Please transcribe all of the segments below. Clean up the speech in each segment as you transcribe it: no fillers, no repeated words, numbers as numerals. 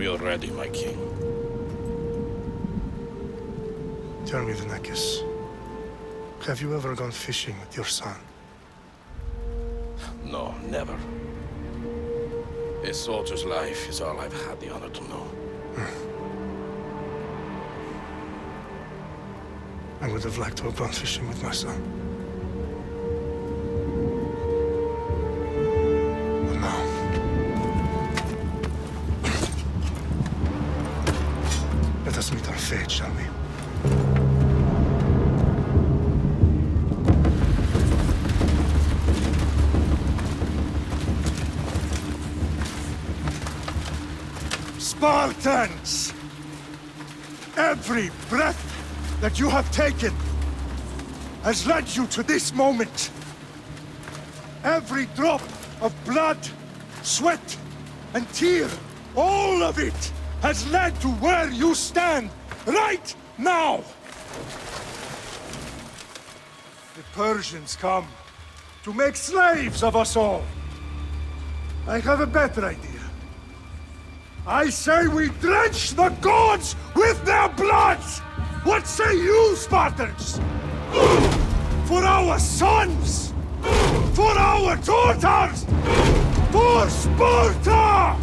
We are ready, my king. Tell me, the Nekis. Have you ever gone fishing with your son? No, never. A soldier's life is all I've had the honor to know. I would have liked to have gone fishing with my son. But now... let us meet our fate, shall we? Spartans! Every breath that you have taken has led you to this moment. Every drop of blood, sweat, and tear, all of it has led to where you stand right now. The Persians come to make slaves of us all. I have a better idea. I say we drench the gods with their bloods! What say you, Spartans? For our sons! For our daughters! For Sparta!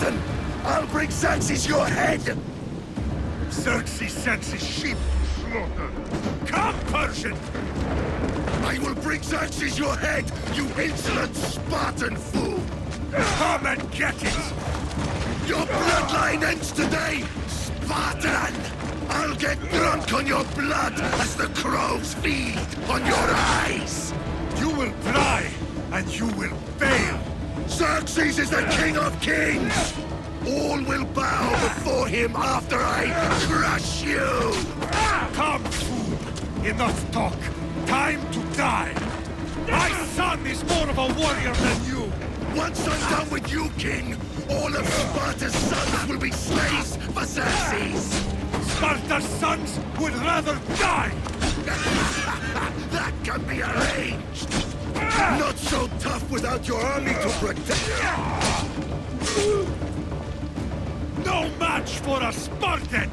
Spartan! I'll bring Xerxes your head! Xerxes sends his sheep to slaughter. Come, Persian! I will bring Xerxes your head, you insolent Spartan fool! Come and get it! Your bloodline ends today, Spartan! I'll get drunk on your blood as the crows feed on your eyes! You will try, and you will fail! Xerxes is the king of kings! All will bow before him after I crush you! Come, fool! Enough talk! Time to die! My son is more of a warrior than you! Once I'm done with you, king, all of Sparta's sons will be slaves for Xerxes! Sparta's sons would rather die! That can be arranged! Not so tough without your army to protect you! No match for a Spartan!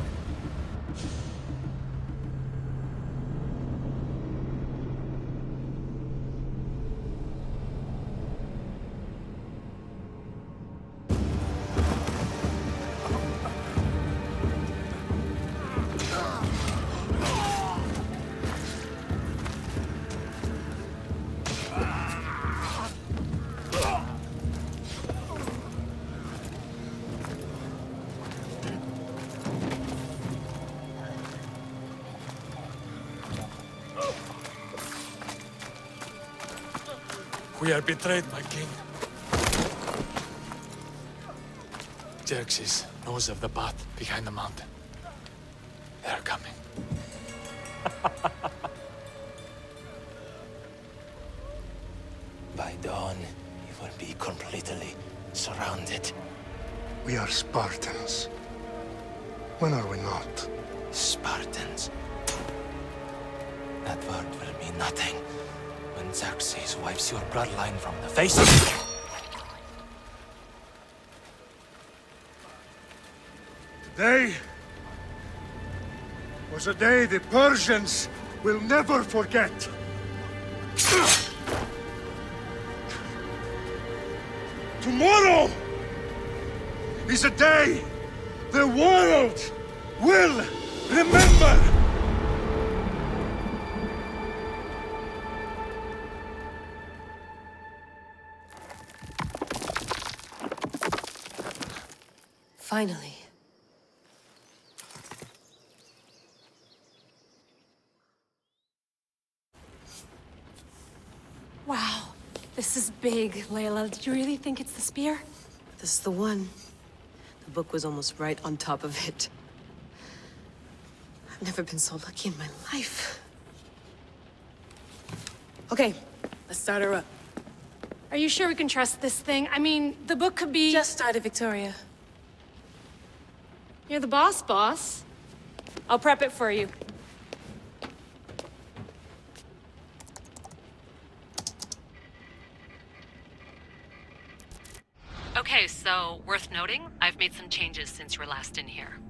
We are betrayed, my king. Xerxes knows of the path behind the mountain. They are coming. By dawn, you will be completely surrounded. We are Spartans. When are we not? Spartans. That word will mean nothing when Xerxes wipes your bloodline from the face of the... Today was a day the Persians will never forget. Tomorrow is a day the world will remember. Finally. Wow, this is big, Layla. Did you really think it's the spear? This is the one. The book was almost right on top of it. I've never been so lucky in my life. Okay, let's start her up. Are you sure we can trust this thing? I mean, the book could be... Just started, Victoria. You're the boss. I'll prep it for you. Okay, so worth noting, I've made some changes since you were last in here.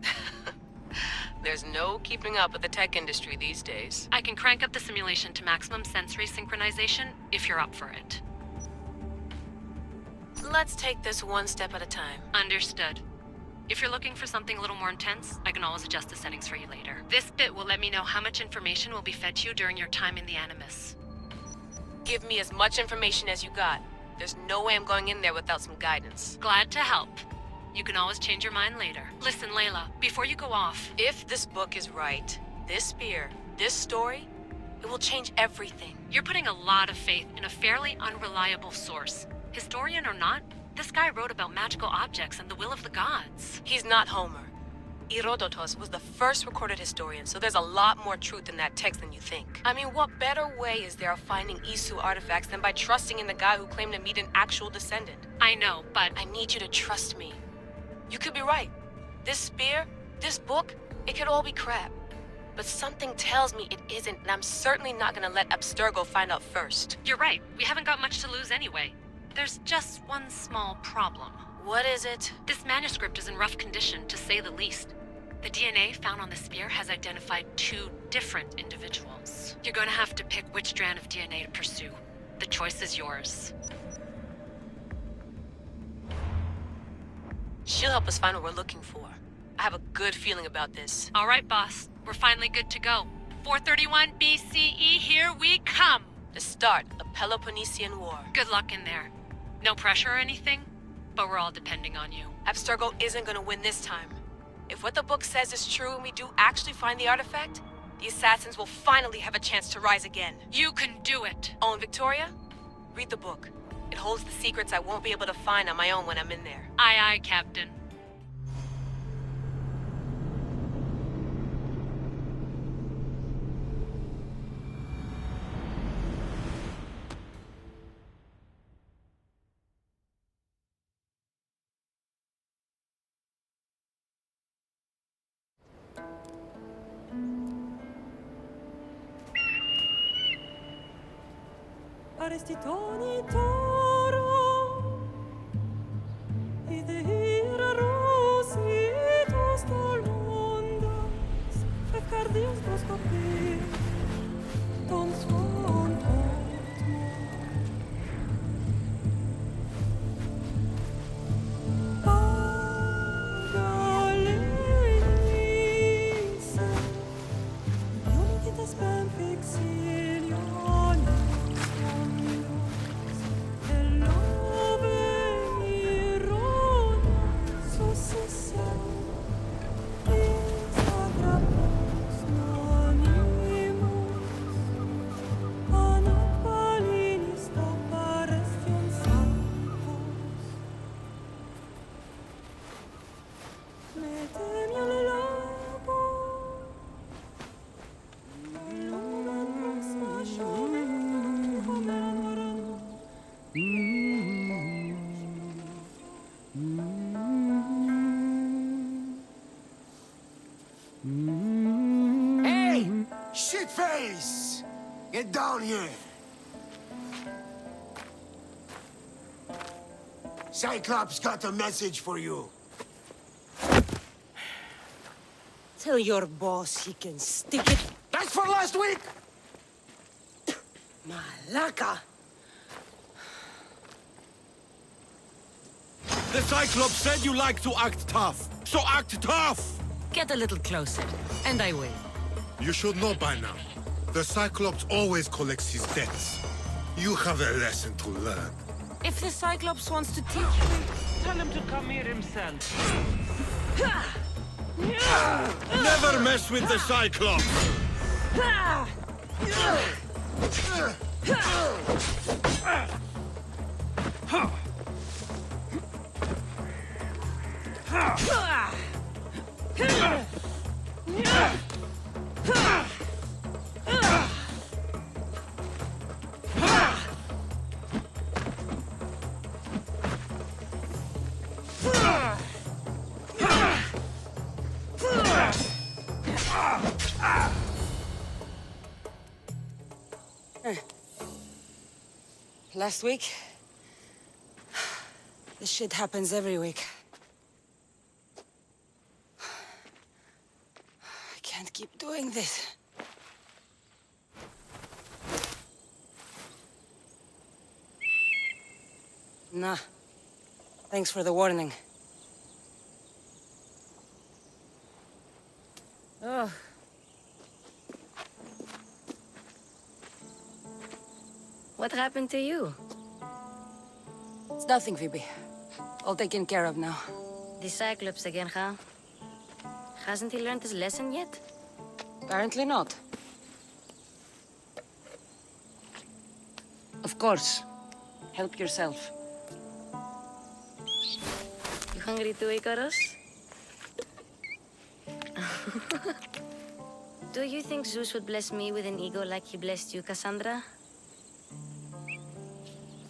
There's no keeping up with the tech industry these days. I can crank up the simulation to maximum sensory synchronization if you're up for it. Let's take this one step at a time. Understood. If you're looking for something a little more intense, I can always adjust the settings for you later. This bit will let me know how much information will be fed to you during your time in the Animus. Give me as much information as you got. There's no way I'm going in there without some guidance. Glad to help. You can always change your mind later. Listen, Layla, before you go off... If this book is right, this spear, this story, it will change everything. You're putting a lot of faith in a fairly unreliable source. Historian or not, this guy wrote about magical objects and the will of the gods. He's not Homer. Herodotus was the first recorded historian, so there's a lot more truth in that text than you think. I mean, what better way is there of finding Isu artifacts than by trusting in the guy who claimed to meet an actual descendant? I know, but... I need you to trust me. You could be right. This spear, this book, it could all be crap. But something tells me it isn't, and I'm certainly not gonna let Abstergo find out first. You're right. We haven't got much to lose anyway. There's just one small problem. What is it? This manuscript is in rough condition, to say the least. The DNA found on the spear has identified 2 different individuals. You're going to have to pick which strand of DNA to pursue. The choice is yours. She'll help us find what we're looking for. I have a good feeling about this. All right, boss. We're finally good to go. 431 BCE, here we come! The start of the Peloponnesian War. Good luck in there. No pressure or anything, but we're all depending on you. Abstergo isn't gonna win this time. If what the book says is true and we do actually find the artifact, the assassins will finally have a chance to rise again. You can do it! Oh, and Victoria? Read the book. It holds the secrets I won't be able to find on my own when I'm in there. Aye, aye, Captain. Arrestitoni toro, idehira rositos dolondas, efcardios dos copir, ton son Pagalese, unikitas ben fixilione. Hey! Shitface! Get down here! Cyclops got a message for you. Tell your boss he can stick it. That's for last week! Malaka! The Cyclops said you like to act tough, so act tough! Get a little closer, and I will. You should know by now. The Cyclops always collects his debts. You have a lesson to learn. If the Cyclops wants to teach me, Tell him to come here himself. Never mess with the Cyclops! Last week? This shit happens every week. I can't keep doing this. Nah. Thanks for the warning. Oh. What happened to you? It's nothing, Phoebe. All taken care of now. The Cyclops again, huh? Hasn't he learned his lesson yet? Apparently not. Of course. Help yourself. You hungry too, Icarus? Do you think Zeus would bless me with an ego like he blessed you, Cassandra?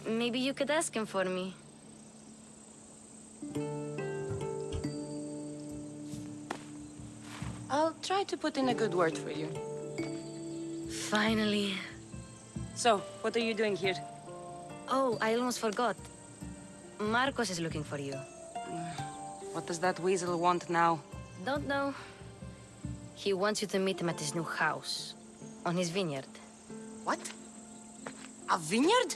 Maybe you could ask him for me. I'll try to put in a good word for you. Finally. So, what are you doing here? Oh, I almost forgot. Marcos is looking for you. What does that weasel want now? Don't know. He wants you to meet him at his new house. On his vineyard. What? A vineyard?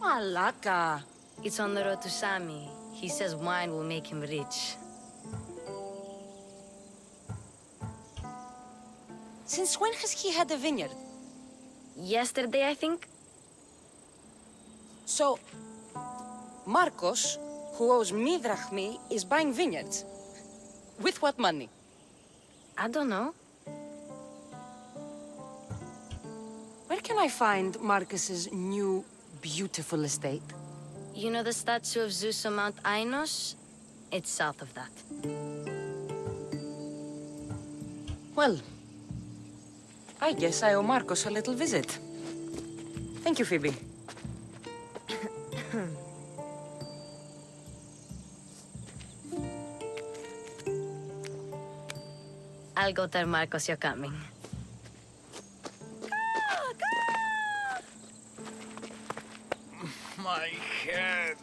Malaka. It's on the road to Sami. He says wine will make him rich. Since when has he had a vineyard? Yesterday, I think. So, Marcos, who owes me drachmi, is buying vineyards. With what money? I don't know. Where can I find Marcus's new, beautiful estate? You know the statue of Zeus on Mount Ainos? It's south of that. Well, I guess I owe Marcos a little visit. Thank you, Phoebe. I'll go tell Marcos you're coming. My head.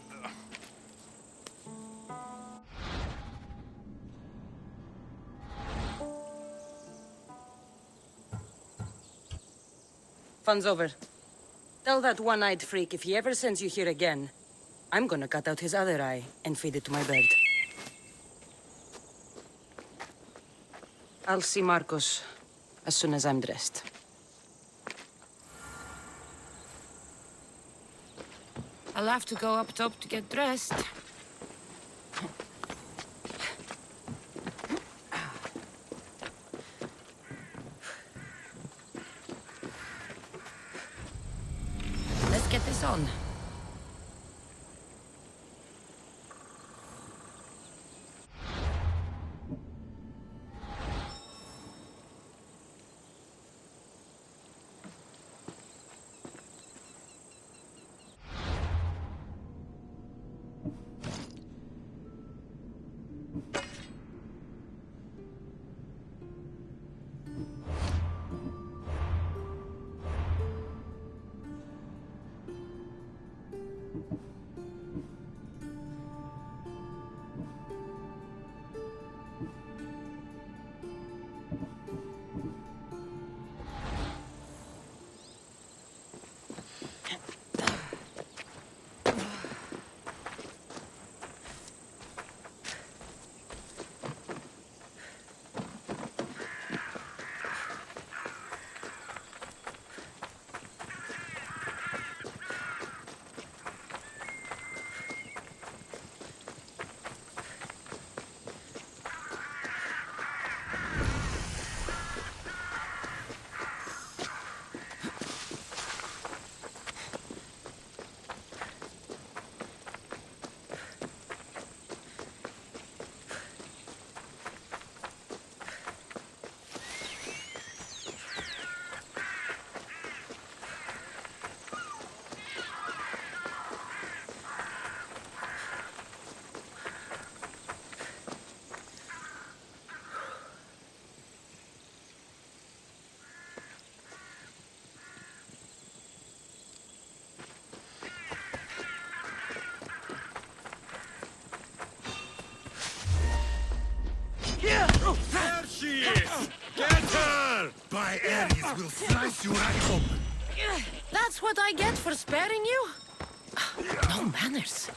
Fun's over. Tell that one-eyed freak if he ever sends you here again, I'm gonna cut out his other eye and feed it to my bird. I'll see Marcos as soon as I'm dressed. I'll have to go up top to get dressed. Let's get this on. There she is! Get her! By Ares will slice you right open. That's what I get for sparing you? No manners.